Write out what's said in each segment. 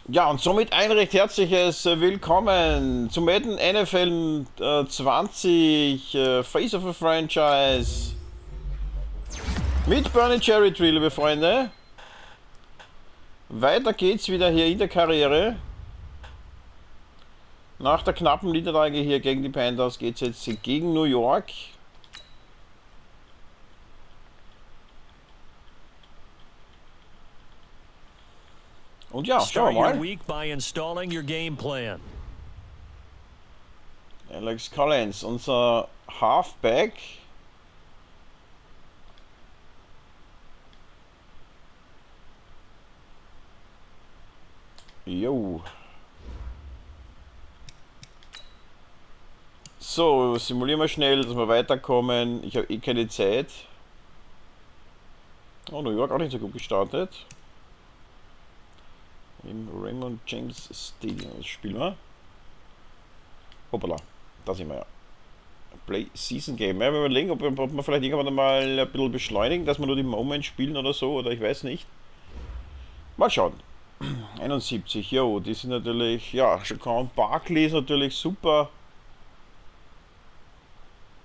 Ja, und somit ein recht herzliches Willkommen zu Madden NFL 20 Face of a Franchise mit Berny Cherry Tree, liebe Freunde. Weiter geht's wieder hier in der Karriere. Nach der knappen Niederlage hier gegen die Panthers geht's jetzt gegen New York. Und ja, schauen wir mal. Alex Collins, unser Halfback. Jo. So, simulieren wir schnell, dass wir weiterkommen. Ich habe eh keine Zeit. Oh, New York auch nicht so gut gestartet. Im Raymond James Stadium. Das spielen wir. Hoppala, da sind wir ja. Play Season Game. Ja, wir überlegen, ob wir vielleicht irgendwann mal ein bisschen beschleunigen, dass wir nur die Moment spielen oder so, oder ich weiß nicht. Mal schauen. 71, jo, die sind natürlich, ja, Chacon Barkley ist natürlich super.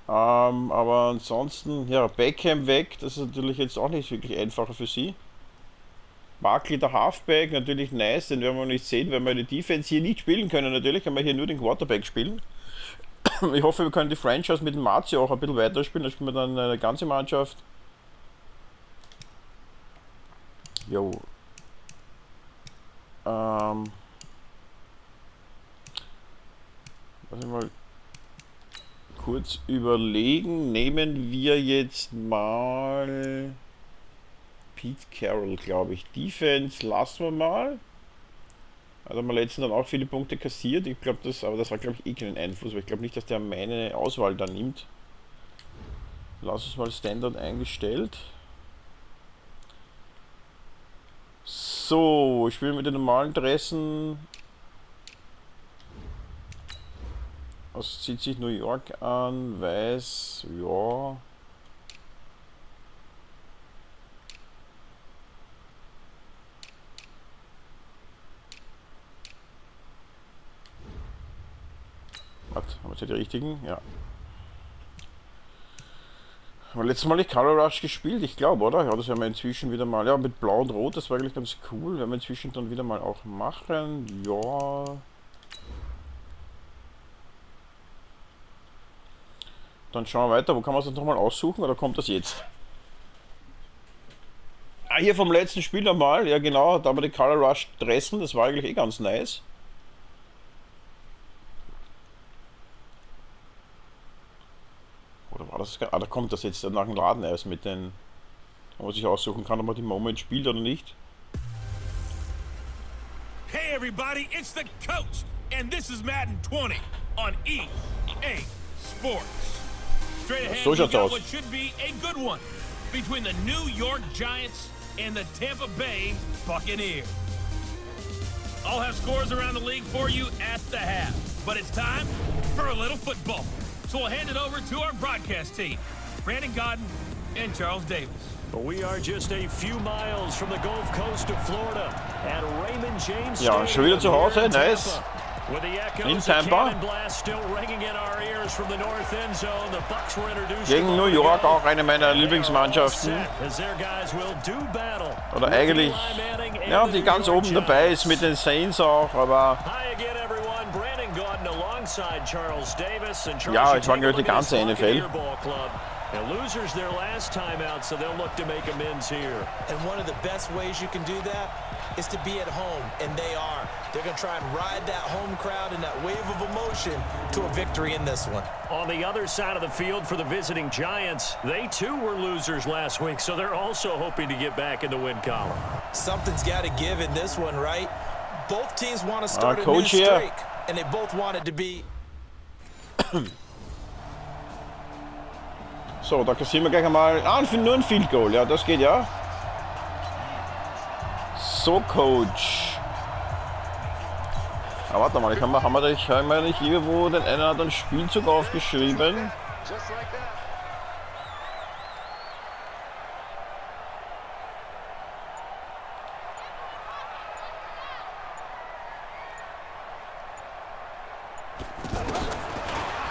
Aber ansonsten, ja, Beckham weg, das ist natürlich jetzt auch nicht wirklich einfacher für sie. Barkley der Halfback, natürlich nice, den werden wir nicht sehen, weil wir die Defense hier nicht spielen können. Natürlich können wir hier nur den Quarterback spielen. Ich hoffe, wir können die Franchise mit dem Marzio auch ein bisschen weiterspielen, da spielen wir dann eine ganze Mannschaft. Jo. Lass ich mal kurz überlegen. Nehmen wir jetzt mal Pete Carroll, glaube ich. Defense lassen wir mal. Also haben wir letztens dann auch viele Punkte kassiert. Ich glaube, aber das war, glaube ich, eh keinen Einfluss, weil ich glaube nicht, dass der meine Auswahl da nimmt. Lass uns mal Standard eingestellt. So, ich spiele mit den normalen Dressen. Was zieht sich New York an? Weiß, ja. Was? Haben wir jetzt die richtigen? Ja. Haben wir letztes Mal nicht Color Rush gespielt? Ich glaube, oder? Ja, das werden wir inzwischen wieder mal. Ja, mit Blau und Rot, das war eigentlich ganz cool. Werden wir inzwischen dann wieder mal auch machen. Ja. Dann schauen wir weiter. Wo kann man es das nochmal aussuchen? Oder kommt das jetzt? Ah, hier vom letzten Spiel nochmal. Ja, genau. Da haben wir die Color Rush Dressen. Das war eigentlich eh ganz nice. Oder war das? Ah, da kommt das jetzt nach dem Laden erst mit den. Wo man sich aussuchen kann, ob man die Moment spielt oder nicht. Hey everybody, it's the coach, and this is Madden 20 on EA Sports. Straight ahead, we got what should be a good one between the New York Giants and the Tampa Bay Buccaneers. I'll have scores around the league for you at the half, but it's time for a little football. So we'll hand it over to our broadcast team, Brandon Godden and Charles Davis. We are just a few miles from the Gulf Coast of Florida at Raymond James. Ja, schon wieder zu Hause, nice. In Tampa. Gegen New York, auch eine meiner Lieblingsmannschaften. Oder eigentlich, ja, die ganz oben dabei ist mit den Saints auch, aber ja, ich mag natürlich die ganze NFL. And losers their last time out, so they'll look to make amends here. And one of the best ways you can do that is to be at home, and they are. They're going to try and ride that home crowd and that wave of emotion to a victory in this one. On the other side of the field for the visiting Giants, they too were losers last week, so they're also hoping to get back in the win column. Something's got to give in this one, right? Both teams want to start a new streak, and they both want it to be... So, da kassieren wir gleich einmal. Ah, nur ein Field Goal. Ja, das geht ja. So, Coach. Aber warte mal, haben wir nicht irgendwo den einen oder anderen Spielzug aufgeschrieben?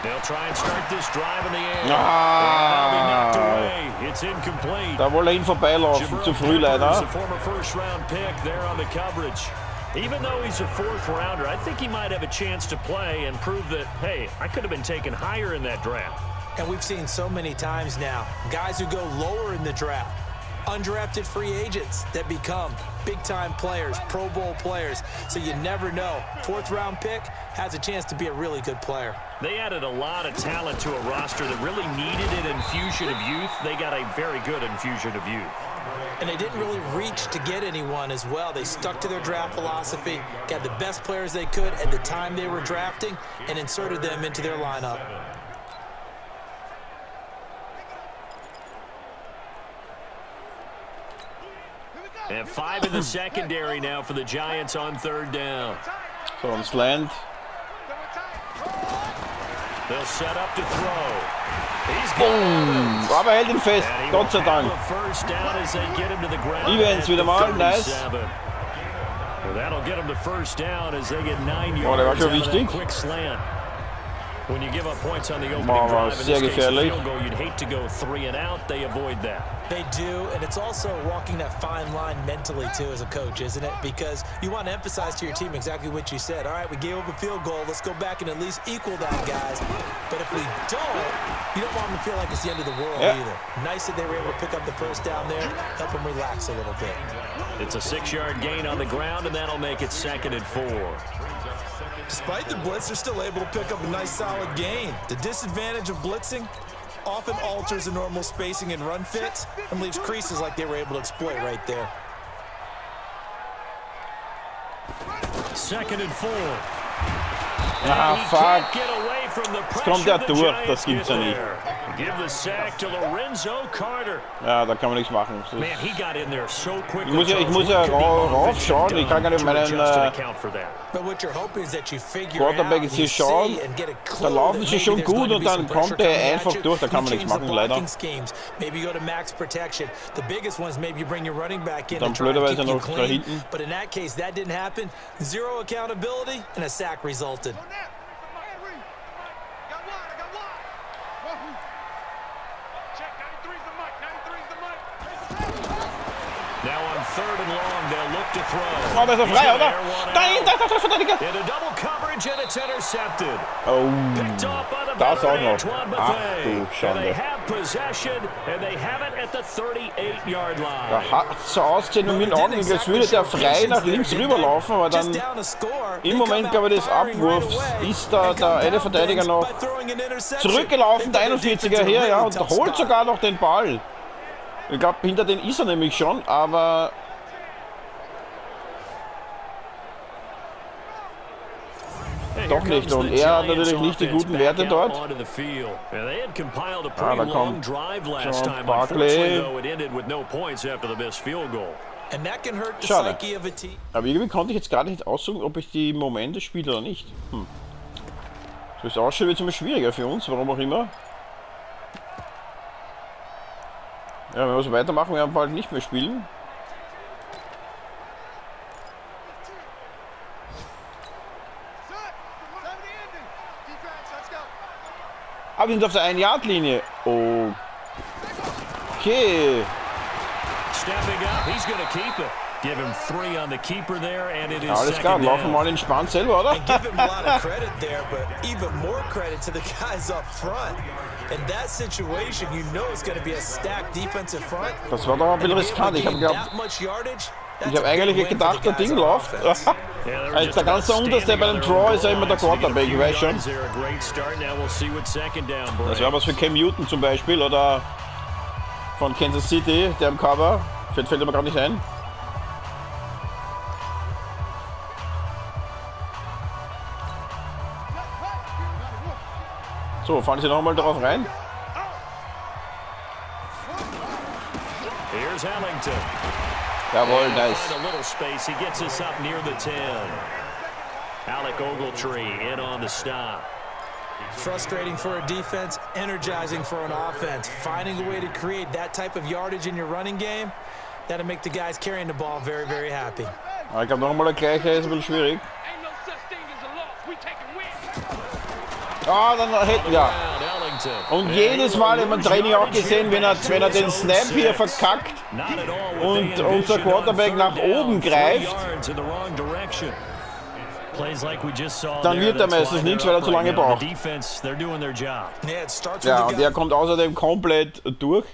They'll try and start this drive in the air. It's incomplete. Da wollte er ihn vorbeilaufen, zu früh leider. A former first-round pick there on the coverage. Even though he's a fourth rounder, I think he might have a chance to play and prove that, hey, I could have been taken higher in that draft. And we've seen so many times now, guys who go lower in the draft, undrafted free agents that become big-time players, Pro Bowl players. So you never know. Fourth-round pick has a chance to be a really good player. They added a lot of talent to a roster that really needed an infusion of youth. They got a very good infusion of youth. And they didn't really reach to get anyone as well. They stuck to their draft philosophy, got the best players they could at the time they were drafting, and inserted them into their lineup. And 5 in the secondary now for the Giants on third down. So on Slant. They'll set up to throw. Boom! Aber hält ihn fest, Gott sei Dank. Evans wieder mal, nice. That'll get him to first down as they get 9 yards. Oh, der war schon wichtig. Quick slant. When you give up points on the opening drive, in this case, a field goal, you'd hate to go 3 and out. They avoid that. They do, and it's also walking that fine line mentally, too, as a coach, isn't it? Because you want to emphasize to your team exactly what you said. All right, we gave up a field goal. Let's go back and at least equal that, guys. But if we don't, you don't want them to feel like it's the end of the world either. Nice that they were able to pick up the first down there, help them relax a little bit. It's a 6-yard gain on the ground, and that'll make it 2nd and 4. Despite the blitz, they're still able to pick up a nice solid gain. The disadvantage of blitzing often alters the normal spacing and run fits and leaves creases like they were able to exploit right there. 2nd and 4. Ah, fuck. Jetzt kommt der durch, das gibt's ja nicht. Give the sack to Lorenzo Carter. Ja, da kann man nichts machen. Man, he got in there so quick. Ich muss ja raufschauen, ich kann gar nicht meinen Quarterback jetzt hier schauen. Da laufen sie schon gut und dann kommt er einfach durch, da kann man nichts machen, leider. Dann blöderweise noch da hinten. But in that case, that didn't happen. Zero accountability and a sack resulted. Now on 3rd and long, they'll look to throw. Oh, das ist frei, oder? Nein, das ist der Verteidiger. In a double coverage and it's intercepted. Oh, Picked off by the das auch noch. Ach du And they Schande. have possession and they have it at the 38-yard line. Da hat es so ausgesehen mit den Augen, als würde der frei nach links rüberlaufen, aber dann im Moment, glaube ich, des Abwurfs ist da der eine Verteidiger noch zurückgelaufen, der 41er her, ja, und holt sogar noch den Ball. Ich glaube, hinter den ist er nämlich schon, aber doch nicht. Und er hat natürlich nicht die guten Werte dort. Ah, da kommt John Barkley. Schade. Aber irgendwie konnte ich jetzt gar nicht aussuchen, ob ich die Momente spiele oder nicht. So ist auch schon wieder ziemlich schwieriger für uns, warum auch immer. Ja, wenn wir so weitermachen, werden wir bald nicht mehr spielen. Aber wir sind auf der 1-Yard-Linie. Okay. Ja, alles klar, laufen wir mal entspannt selber, oder? Das war doch ein bisschen riskant. Ich habe eigentlich gedacht, der Ding läuft. Als der ganze Unterste bei dem Draw ist ja immer der Quarterback, ich weiß schon. Das wäre was für Cam Newton zum Beispiel oder von Kansas City, der im Cover. Fällt mir gerade nicht ein. So, fahren Sie nochmal darauf rein. Jawohl, nice. Frustrating for a defense, energizing for an offense. Finding a way to create that type of yardage in your running game, that'll make the guys carrying the ball very, very happy. Ich glaube nochmal der gleiche ist ein bisschen schwierig. Ah, dann hätte ja. Und jedes Mal im Training auch gesehen, wenn er den Snap hier verkackt und unser Quarterback nach oben greift, dann wird er meistens nichts, weil er zu lange braucht. Ja, und er kommt außerdem komplett durch.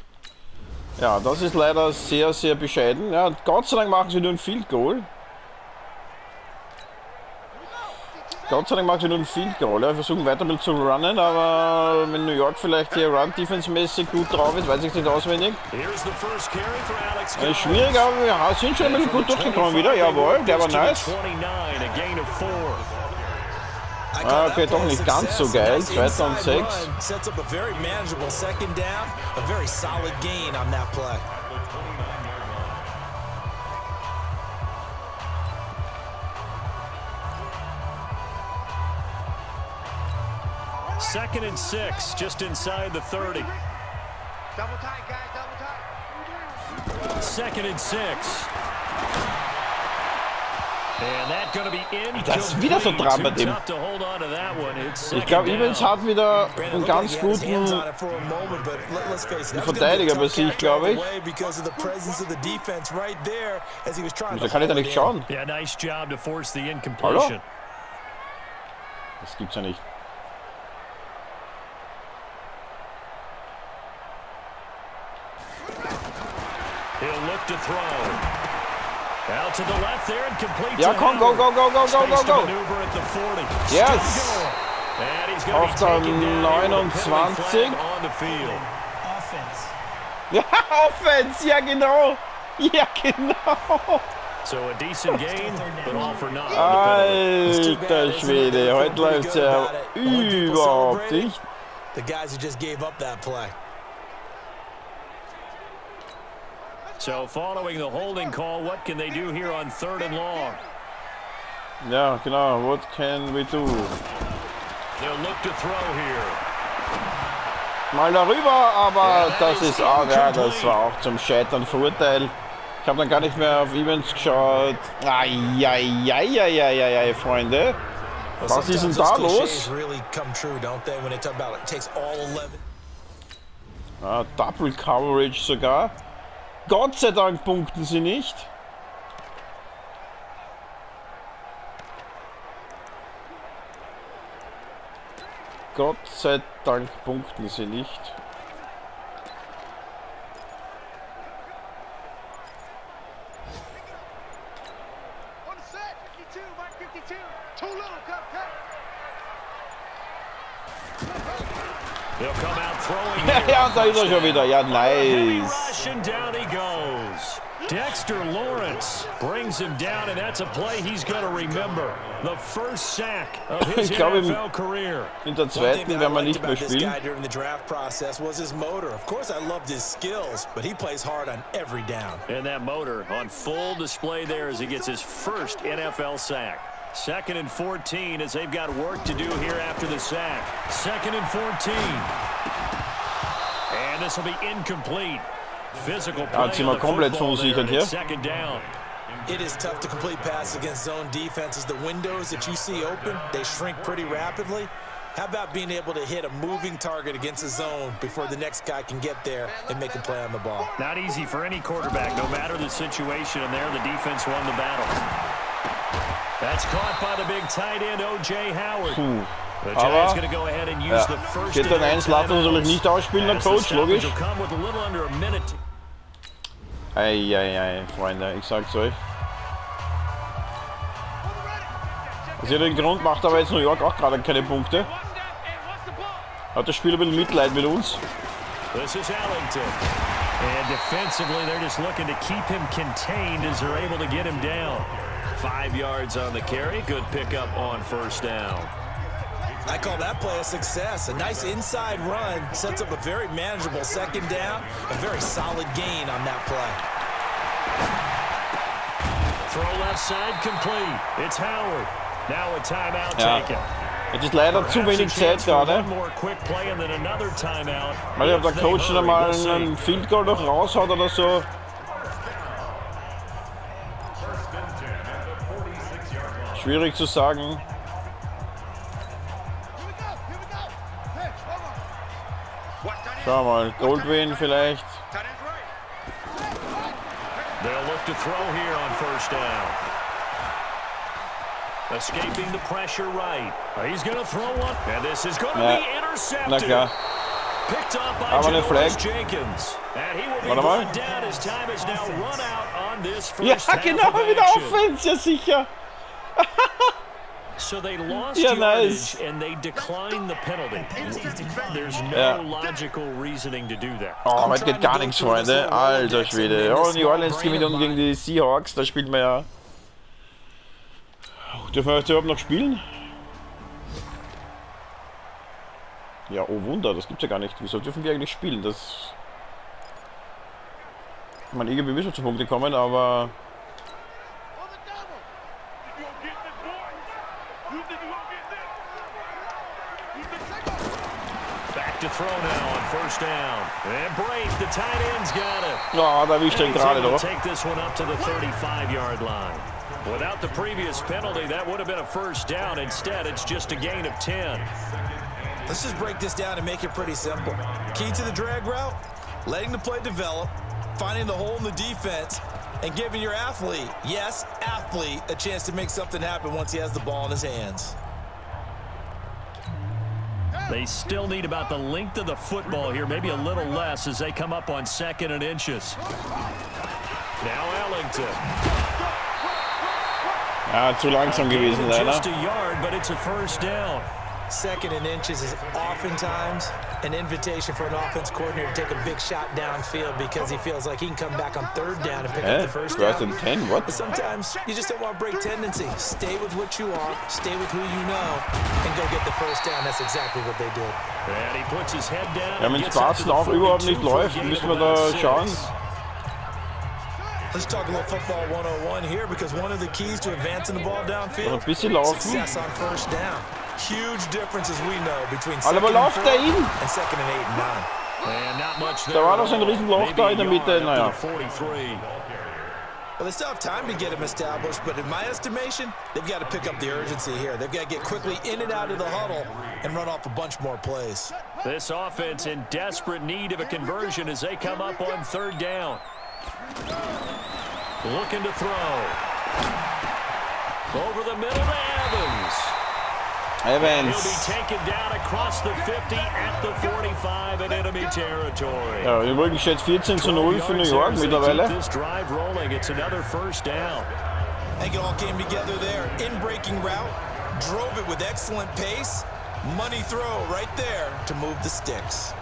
Ja, das ist leider sehr, sehr bescheiden. Ja, Gott sei Dank machen sie nur ein Field Goal. Gott sei Dank machen sie nur ein Field Goal. Ja, versuchen weiter mal zu runnen, aber wenn New York vielleicht hier Run-Defense-mäßig gut drauf ist, weiß ich nicht auswendig. Schwierig, aber wir sind schon ein bisschen gut durchgekommen wieder. Jawohl, der war nice. Ah, okay, doch nicht ganz so geil. 2. und 6. Second and 6, just inside the 30. Double tight, guys, double tight. Second and 6. And that gonna be incomplete. Das ist wieder so dran bei dem. Ich glaube, Evans hat wieder einen ganz guten Verteidiger bei sich, glaube ich. Da kann ich da nicht schauen. Hallo? Das gibt's ja nicht. He'll look to throw. Out to the left there and complete. Ja, komm, go, go, go, go, go, go, go. Yes. Auf der 29. Ja, Offense, ja genau. Ja, genau. So a decent gain, but all for naught. Alter Schwede, heute läuft's ja überhaupt nicht. The guys who just gave up that play. So following the holding call, what can they do here on 3rd and long? Ja, genau. What can we do? They'll look to throw here. Mal darüber, aber das ist auch, ja, das war auch zum Scheitern Vorteil. Ich habe dann gar nicht mehr auf Events geschaut. Eieieiei, Freunde. Was ist denn da los? Ah, Double Coverage sogar. Gott sei Dank punkten sie nicht. Gott sei Dank punkten sie nicht. Ja, und da ist er schon wieder. Ja, nice. Dexter Lawrence brings him down, and that's a play he's going to remember. The first sack of his NFL career. In der zweiten werden wir nicht mehr spielen. During the draft process was his motor. Of course, I loved his skills, but he plays hard on every down. And that motor on full display there as he gets his first NFL sack. 2nd and 14 as they've got work to do here after the sack. 2nd and 14. And this will be incomplete. Physical play Hat sie mal komplett verunsichert hier. It is tough to complete passes against zone defenses. The windows that you see open, they shrink pretty rapidly. How about being able to hit a moving target against a zone before the next guy can get there and make a play on the ball? Not easy for any quarterback, no matter the situation, and there the defense won the battle. That's caught by the big tight end, O.J. Howard. The Giants going to go ahead and use the first. Geht dann 1, Latte natürlich nicht ausspielen, der Coach, logisch. Eieiei, Freunde, ich sag's euch. Aus irgendeinem Grund macht aber jetzt New York auch gerade keine Punkte. Hat das Spiel ein bisschen Mitleid mit uns. This is Ellington. And defensively, they're just looking to keep him contained as they're able to get him down. 5 yards on the carry. Good pickup on first down. I call that play a success. A nice inside run sets up a very manageable 2nd down. A very solid gain on that play. Throw left side complete. It's Howard. Now a timeout taken. Es ist leider zu wenig Zeit gerade. Weil ob der Coach schon einmal einen Field Goal noch raushaut oder so. Schwierig zu sagen. Schau mal, Goldwin vielleicht. They'll look to throw here on first down. Escaping the pressure right. He's going to throw one. And this is going to be intercepted. Na klar. Picked up by Aber eine Flag. Jenkins. And he will be Warte mal. brought down. His time is now run out on this first Ja, half genau, of wieder action. Offense, ja sicher. So they lost Ja, yardage nice. and they declined the penalty. There's no logical reasoning to do that. Oh, heute geht gar nichts, Freunde. Alter Schwede. Oh, New Orleans gewinnt dann gegen die Seahawks. Da spielt man ja. Dürfen wir heute überhaupt noch spielen? Ja, oh Wunder, das gibt's ja gar nicht. Wieso dürfen wir eigentlich spielen? Das. Ich meine, irgendwie müssen wir zu Punkte kommen, aber. Back to throw now on first down. And break, the tight end's got it. Ja, da wischt er gerade doch. Take this one up to the 35-yard line. Without the previous penalty, that would have been a first down. Instead, it's just a gain of 10. Let's just break this down and make it pretty simple. Key to the drag route, letting the play develop, finding the hole in the defense, and giving your athlete, yes, athlete, a chance to make something happen once he has the ball in his hands. They still need about the length of the football here, maybe a little less as they come up on 2nd and inches. Now Ellington. Ja, zu langsam gewesen, leider. Just a yard, but it's a first down. 2nd and inches is oftentimes an invitation for an offense coordinator to take a big shot downfield because he feels like he can come back on 3rd down and pick up the first down. 1st and 10, what? But sometimes you just don't want to break tendency. Stay with what you are, stay with who you know, and go get the first down. That's exactly what they did. And he puts his head down. Ja, wenn Sparzen auch überhaupt nicht läuft, müssen wir da schauen. Let's talk a little football 101 here because one of the keys to advancing the ball downfield, Ein bisschen laufen. success on first down. Huge differences we know between Alter, wo läuft der hin? and 2nd and 8 and 9. And not much Da war doch so ein Riesenloch da in der Mitte, naja. Well, they still have time to get him established, but in my estimation, they've got to pick up the urgency here. They've got to get quickly in and out of the huddle and run off a bunch more plays. This offense in desperate need of a conversion as they come up on 3rd down. Looking to throw. Over the middle to Evans. He'll be taken down across the 50 at the 45 in enemy territory. Ja, übrigens steht 14:0 für New York mittlerweile. This drive rolling. It's another first down. I think it all came together there. In-breaking route, drove it with excellent pace. Money throw right there to move the sticks.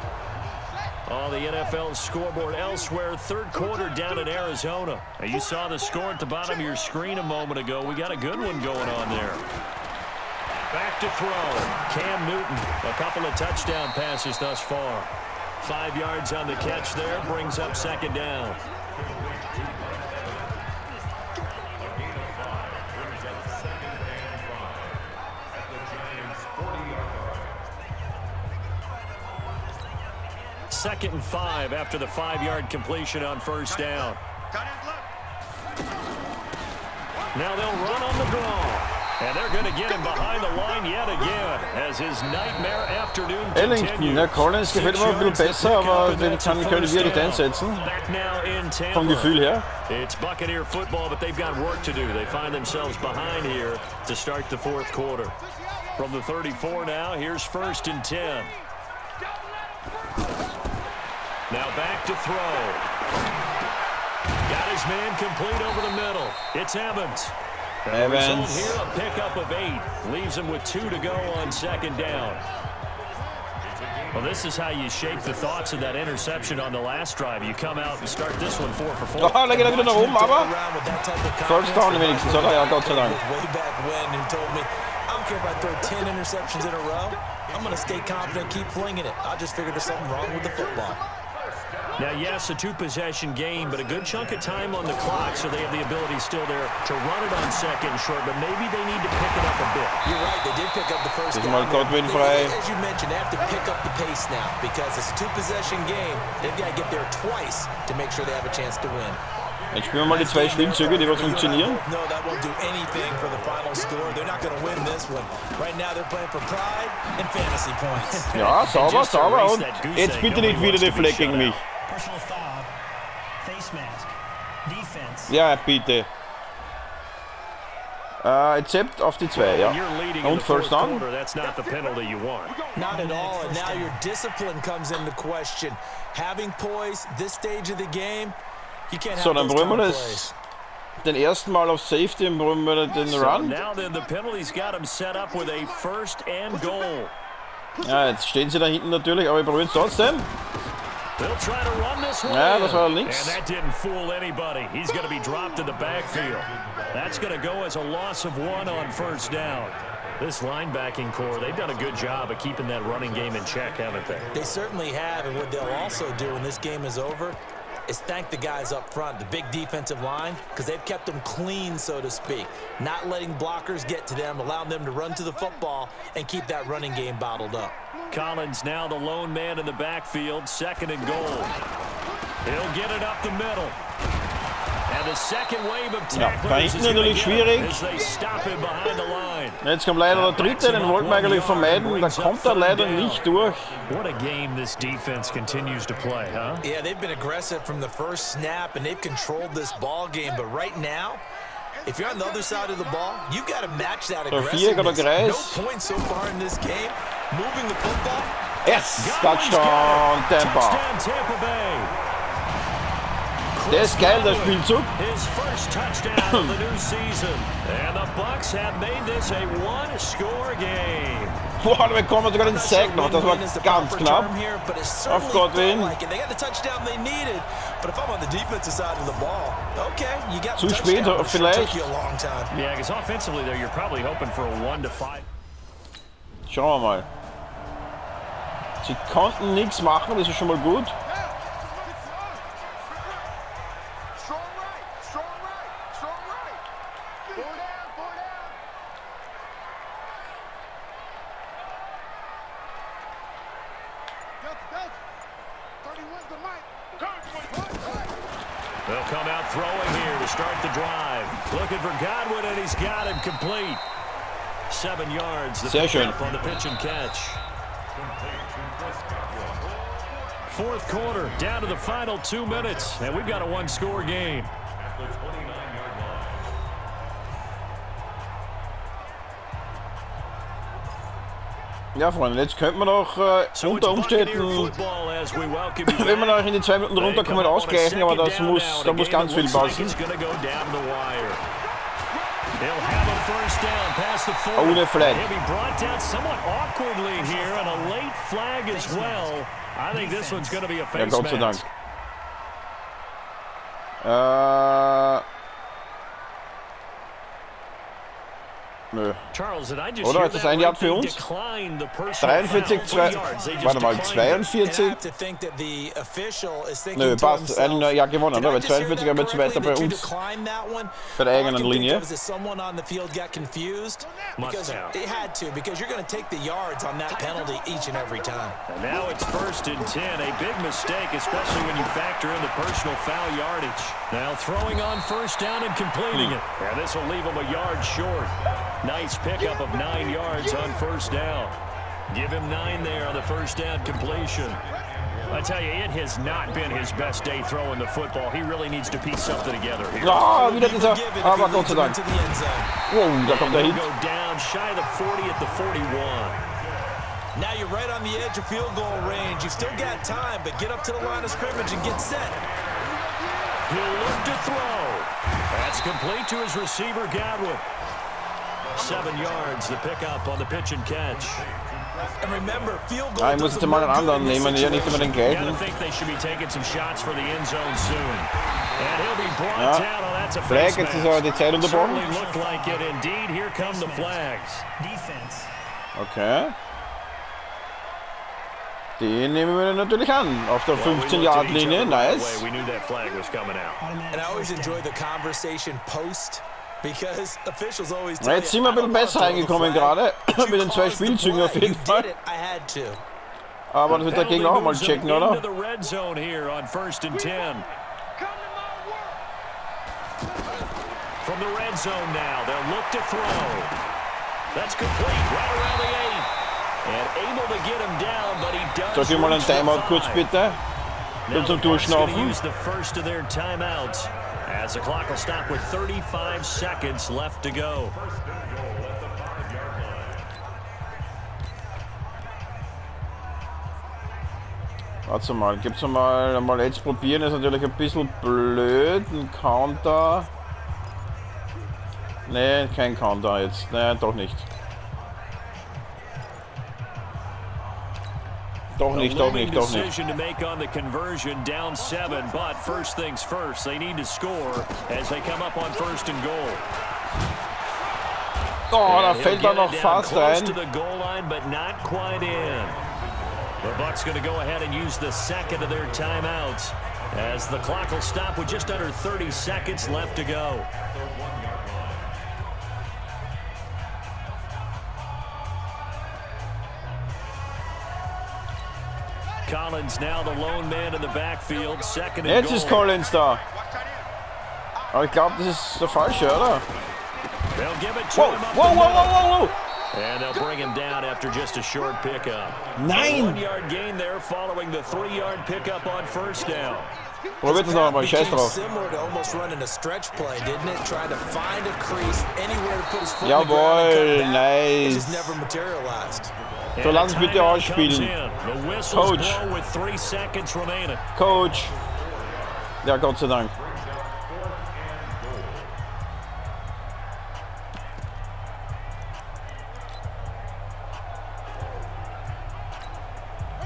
On the NFL scoreboard elsewhere, 3rd quarter down in Arizona. You saw the score at the bottom of your screen a moment ago. We got a good one going on there. Back to throw. Cam Newton, a couple of touchdown passes thus far. 5 yards on the catch there, brings up 2nd down. Second and 5 after the 5-yard completion on first down. Now they'll run on the draw. And they're going to get him behind the line yet again as his nightmare afternoon Ellington, der Collins gefällt mir ein bisschen besser, aber den können wir nicht einsetzen. Vom Gefühl her. It's Buccaneer football, but they've got work to do. They find themselves behind here to start the 4th quarter. From the 34 now, here's 1st and 10. Now back to throw. Got his man complete over the middle. It's Evans. Evans. Here, a pickup of 8. Leaves him with 2 to go on 2nd down. Well, this is how you shape the thoughts of that interception on the last drive. You come out and start this one 4 for 4. Ah, da geht er wieder nach oben, aber First Down wenigstens, oder? Ja, Gott sei Dank. Way back when, who told me, I don't care if I throw 10 interceptions in a row. I'm going to stay confident, keep flinging it. I just figured there's something wrong with the football. Now, yes, a 2-possession game, but a good chunk of time on the clock, so they have the ability still there to run it on 2nd and short, but maybe they need to pick it up a bit. You're right, they did pick up the first down. Mal Godwin frei. As you mentioned, they have to pick up the pace now because it's a 2-possession game. They've got to get there twice to make sure they have a chance to win. Jetzt spielen wir mal die 2 Spielzüge, die was funktionieren. No, that won't do anything for the final score. They're not going to win this this one. Right now they're playing for pride and fantasy points. Ja, sauber, sauber. Und jetzt bitte nicht wieder die Fleck gegen mich. Personal foul, face mask, defense. Ja, bitte. Except auf die 2, ja. Und first down. Not at all, and now your discipline comes into question. Having poise, this stage of the game, you can't So, have dann those brauchen wir kind of das plays. den ersten Mal auf Safety und brauchen wir den Run. Now then, the penalty's got him set up with a first and goal. Ja, jetzt stehen sie da hinten natürlich, aber wir probieren es trotzdem. They'll try to run this one. Ja, das war And links. that didn't fool anybody. He's going to be dropped in the backfield. That's going to go as a loss of 1 on first down. This linebacking core, they've done a good job of keeping that running game in check, haven't they? They certainly have, and what they'll also do when this game is over is thank the guys up front, the big defensive line, because they've kept them clean, so to speak. Not letting blockers get to them, allowing them to run to the football and keep that running game bottled up. Collins now the lone man in the backfield, second and goal. He'll get it up the middle. And the second wave of tacklers is going to get him as they stop him behind the line. Jetzt kommt leider der dritte, den wollten wir eigentlich vermeiden. Da kommt er leider nicht durch. What a game this defense continues to play, huh? Yeah, they've been aggressive from the first snap, and they've controlled this ball game. But right now, if you're on the other side of the ball, you've got to match that aggressiveness. No points so far in this game. Moving the football. Yes, Touchdown Tampa. Touchdown Tampa Bay. Der ist geil, der Spielzug. His first touchdown of the new season. And the Bucs have made this a one-score game. Boah, da bekommen wir sogar den Sack noch. Das war ganz knapp. Auf Godwin. Zu spät vielleicht. Yeah, because offensively there you're probably hoping for a 1-5. Schauen wir mal. Sie konnten nichts machen, das ist schon mal gut. They'll come out throwing here to start the drive. Looking for Godwin, and he's got him complete. 7 yards. The pickup on the pitch and catch. Fourth quarter, down to the final 2 minutes, and we've got a one-score game. Ja, Freunde, jetzt könnte man noch unter Umständen, wenn wir noch in die 2 Minuten runterkommen, ausgleichen, aber da muss ganz viel passen. Ohne Flag. Ja, Gott sei Dank. Nö. Oder ist das ein Yard für uns? 43, 2, warte mal, 42? Nö, passt. Ein Jahr gewonnen, oder? Weil 42 haben wir zu weiter bei uns. Bei der eigenen Linie. Now it's first and 10, a big mistake, especially when you factor in the personal foul yardage. Now throwing on first down and completing it. And this will leave him a yard short. Nice pickup of 9 yards on first down. Give him 9 there on the first down completion. I tell you, it has not been his best day throwing the football. He really needs to piece something together here. Ja, wieder dieser, aber Gott sei Dank. Wow, da kommt der Hit. Go down shy of the 40 at the 41. Now you're right on the edge of field goal range. You've still got time, but get up to the line of scrimmage and get set. He'll look to throw. That's complete to his receiver, Godwin. 7 yards, the pickup on the pitch and catch. And remember, field goal. Ja, ich muss jetzt mal einen anderen nehmen, ja nicht immer den gleichen. Ja, Flag, jetzt ist aber die Zeit unterbrochen. Okay. Den nehmen wir natürlich an, auf der 15-Yard-Linie, nice. And I always enjoy the conversation post. Because officials always Na, jetzt sind wir ein bisschen besser reingekommen gerade, mit den 2 Spielzügen auf jeden Fall. Aber das wird der Gegner auch mal checken, oder? From the red zone now, they'll look to throw. That's complete right around the 8. And able to get him down, but he does. Sag ich mal einen Timeout kurz bitte. Now Zum the Bucs going to Durchschnaufen. use the first of their timeouts as the clock will stop with 35 seconds left to go. Warte mal, gibt's mal jetzt probieren, ist natürlich ein bisschen blöd. Ein Counter. Ne, kein Counter jetzt. Ne, doch nicht. Doch nicht. Decision to make on the conversion, down 7, but first things first, they need to score as they come up on first and goal. Oh, da fällt er noch fast rein. To the goal line, but not quite in. The Bucs going to go ahead and use the second of their timeouts as the clock will stop with just under 30 seconds left to go. Collins now the lone man in the backfield. Second and Jetzt goal. ist Collins da. Aber ich glaube, das ist der falsche, oder? They'll give it to Wow, him up wow, the wow, middle. wow, wow. And they'll bring him down after just a short pickup. Nein! 1-yard gain there following the 3-yard pickup on first down. Probiert es noch einmal, scheiß drauf. Similar to almost running a stretch play, didn't it? Trying to find a crease anywhere to put his foot on the ground and Jawohl, come back. It nice. just never materialized. So, lass uns bitte ausspielen. Coach. With 3 seconds remaining. Coach. Ja, Gott sei Dank.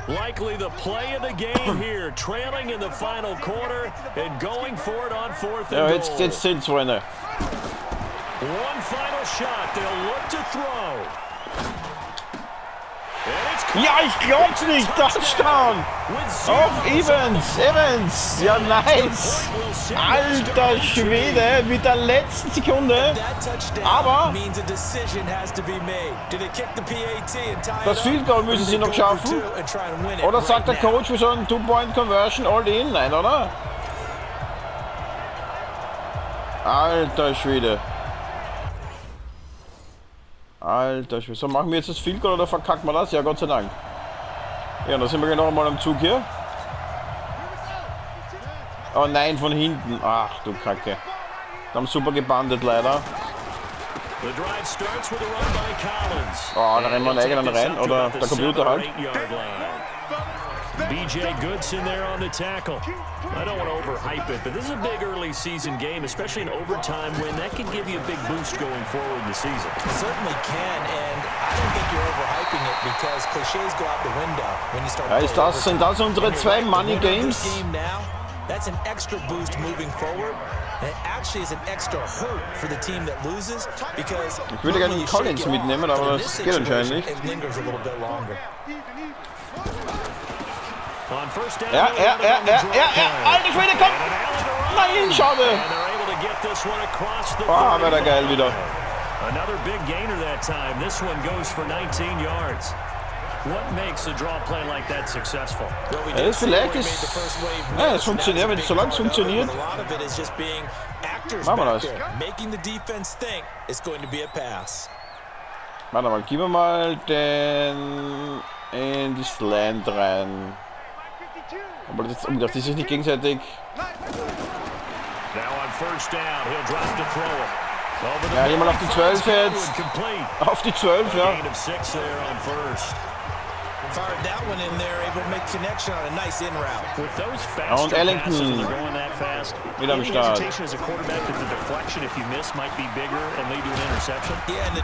Likely the play of the game here, trailing in the final quarter and going for it on 4th Ja, and goal. jetzt sind's, Freunde. One final shot, they'll look to throw. And it's Ja, ich glaub's nicht. Touchdown. Auf Evans. Ja, nice. Alter Schwede, mit der letzten Sekunde. Aber das Field Goal müssen sie noch schaffen. Oder sagt der Coach, wir sollen 2-Point Conversion all in? Nein, oder? Alter Schwede. Alter Schwede. So, machen wir jetzt das Field Goal oder verkacken wir das? Ja, Gott sei Dank. Ja, da sind wir genau mal am Zug hier. Oh nein, von hinten. Ach du Kacke. Da haben super gebandet leider. Oh, da rennen wir einen eigenen rein. Oder der Computer halt. BJ Goodson there on the tackle. I don't want to overhype it, but this is a big early season game, especially an overtime win. That can give you a big boost going forward in the season. It certainly can, and I don't think you're overhyping it because cliches go out the window when you start Ja, sind das unsere zwei Money Games? That's an extra boost moving forward. And it actually is an extra hurt for the team that loses because Ich würde gerne Collins mitnehmen, aber das geht anscheinend nicht. it lingers a little bit longer. On first down, Ja. Alter Schwede, komm! Nein, schade! Oh, wäre der geil wieder. Another big gainer that time. This one goes for 19 yards. What makes a draw play like that successful? Ja, das vielleicht ist... Ja, es funktioniert, wenn es so lang funktioniert. Machen wir das. Making the defense think it's going to be a pass. Warte mal, gib mir mal den in die Slant rein. Aber das ist nicht gegenseitig. Ja, hier mal auf die 12 jetzt. Auf die 12, ja. Fired that one in there, able to make connection on a nice in route. Und Ellington wieder am Start.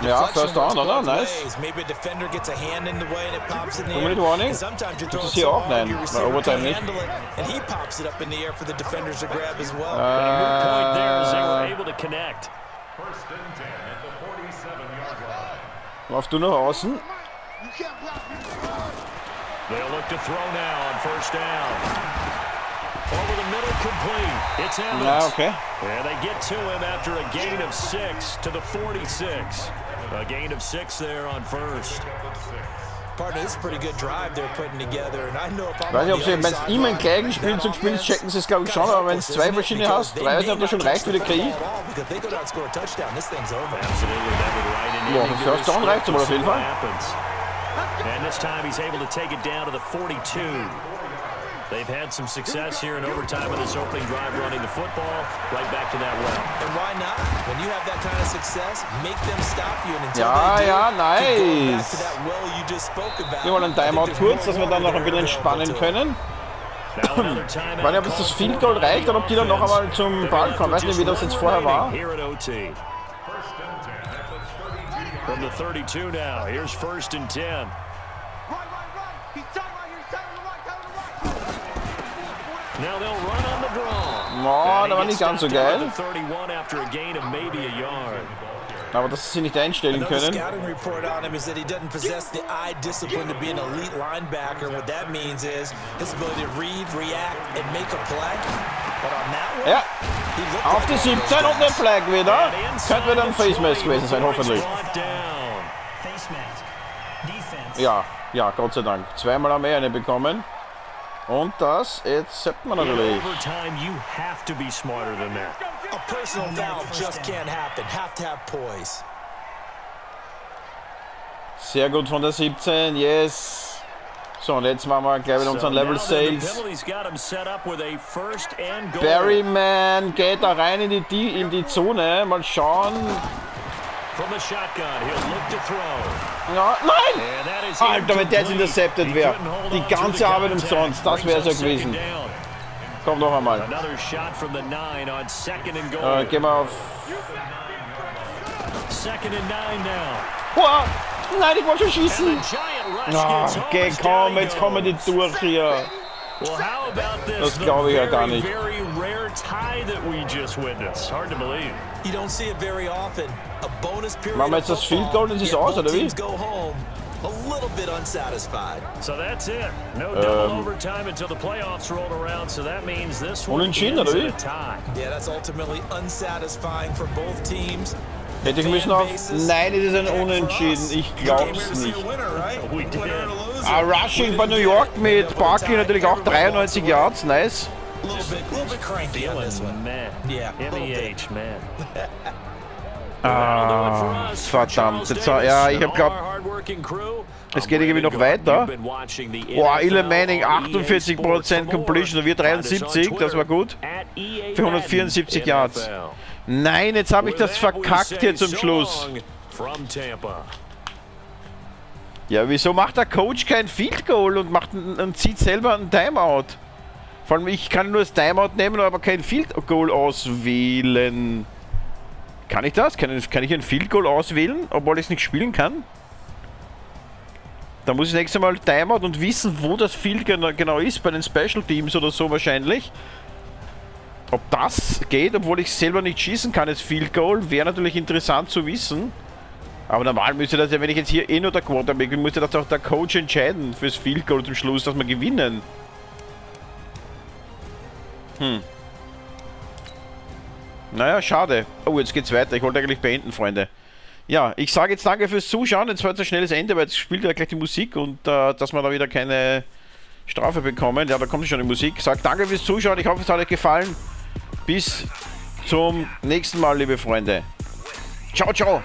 Ja, first down, oder? Nice. Maybe a defender gets a hand in the way and it pops in the air. 2-minute warning. And sometimes you're Gibt es throwing hier so auch? hard, Nein, your bei receiver Overtime can't nicht. handle it, and he pops it up in the air for the defenders to grab as well. Point there as they were able to connect. Lauf du nach außen. They'll look to throw now on first down. Over the middle, complete. It's Evans. Ja, okay. And they get to him after a gain of 6 to the 46. A gain of 6 there on first. Ich weiß nicht, ob sie, wenn es immer einen gleichen Spielzug spielst, checken sie es glaube ich schon, aber wenn es zwei verschiedene hast, drei, ob das schon reicht für die KI. Boah, für First Down reicht es aber auf jeden Fall. And this time he's able to take it down to the 42. They've had some success here in overtime in this opening drive running the football right back to that well. And why not? When you have that kind of success, make them stop you and until they do, nice. Back to that well you just spoke about. Wir wollen einen Timeout kurz, dass wir dann noch ein bisschen entspannen können. Ich weiß nicht, ob es das Field Goal reicht oder ob die dann noch einmal zum Ball kommen. Ich weiß nicht, wie das jetzt vorher war. From the 32 now, here's 1st and 10. Now they'll run on the draw. Oh, da war nicht ganz so geil. 31 after a gain of maybe a yard. Aber dass sie nicht einstellen können. Scouting report on him is that he doesn't possess the eye discipline to be an elite linebacker. What that means is his ability to read, react, and make a play. But on that one, ja, auf die 17 und eine Flag wieder. Könnte wieder ein Face Mask gewesen sein, hoffentlich. Ja, ja, Gott sei Dank. Zweimal haben wir eine bekommen. Und das akzeptiert man natürlich. Sehr gut von der 17, yes. So, und jetzt machen wir gleich wieder unseren Level Sales. Berryman geht da rein in die Zone. Mal schauen. Ja, nein! Alter, wenn der jetzt intercepted wäre. Die ganze Arbeit umsonst. Das wäre es ja gewesen. Komm noch einmal. Gehen wir auf. Boah! Nein, ich wollte schon schießen. Okay, komm, jetzt kommen die durch hier. Das glaube ich ja gar nicht. Machen wir jetzt das Field Goal und es ist aus, oder wie? Unentschieden, oder wie? Hätte ich müssen auf... Nein, es ist ein Unentschieden. Ich glaub's nicht. Rushing bei New York mit Barkley natürlich auch 93 Yards. Nice. Verdammt. Jetzt, ja, ich hab glaubt... Es geht irgendwie noch weiter. Boah, Eli Manning 48% Completion und wir 73. Das war gut. Für 174 Yards. Nein, jetzt habe ich das verkackt hier zum Schluss. Ja, wieso macht der Coach kein Field Goal und zieht selber einen Timeout? Vor allem, ich kann nur das Timeout nehmen, aber kein Field Goal auswählen. Kann ich das? Kann ich ein Field Goal auswählen, obwohl ich es nicht spielen kann? Da muss ich nächstes Mal Timeout und wissen, wo das Field genau ist, bei den Special Teams oder so wahrscheinlich. Ob das geht, obwohl ich selber nicht schießen kann, das Field Goal, wäre natürlich interessant zu wissen. Aber normal müsste das ja, wenn ich jetzt hier nur der Quarterback bin, müsste das auch der Coach entscheiden fürs Field Goal zum Schluss, dass wir gewinnen. Naja, schade. Oh, jetzt geht's weiter. Ich wollte eigentlich beenden, Freunde. Ja, ich sage jetzt danke fürs Zuschauen. Jetzt war jetzt ein schnelles Ende, weil jetzt spielt ja gleich die Musik und dass wir da wieder keine Strafe bekommen. Ja, da kommt schon die Musik. Sagt danke fürs Zuschauen. Ich hoffe, es hat euch gefallen. Bis zum nächsten Mal, liebe Freunde. Ciao, ciao.